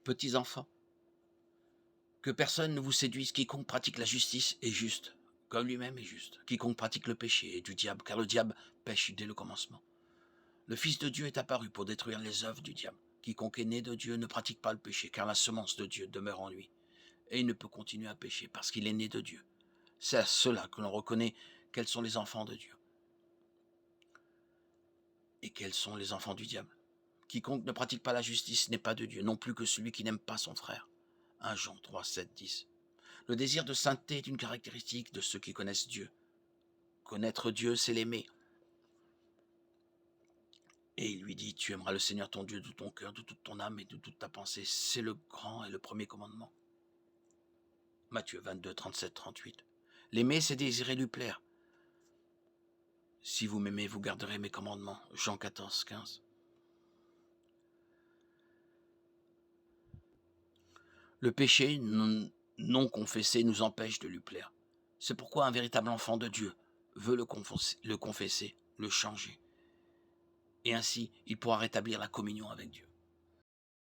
Petits enfants, que personne ne vous séduise, quiconque pratique la justice est juste, comme lui-même est juste. Quiconque pratique le péché est du diable, car le diable pêche dès le commencement. Le Fils de Dieu est apparu pour détruire les œuvres du diable. Quiconque est né de Dieu ne pratique pas le péché, car la semence de Dieu demeure en lui. Et il ne peut continuer à pécher, parce qu'il est né de Dieu. C'est à cela que l'on reconnaît quels sont les enfants de Dieu. Et quels sont les enfants du diable. Quiconque ne pratique pas la justice n'est pas de Dieu, non plus que celui qui n'aime pas son frère. 1 Jean 3, 7, 10. Le désir de sainteté est une caractéristique de ceux qui connaissent Dieu. Connaître Dieu, c'est l'aimer. Et il lui dit, tu aimeras le Seigneur ton Dieu de tout ton cœur, de toute ton âme et de toute ta pensée. C'est le grand et le premier commandement. Matthieu 22, 37, 38. L'aimer, c'est désirer lui plaire. Si vous m'aimez, vous garderez mes commandements. Jean 14, 15. Le péché non confessé nous empêche de lui plaire. C'est pourquoi un véritable enfant de Dieu veut le confesser, le changer. Et ainsi, il pourra rétablir la communion avec Dieu.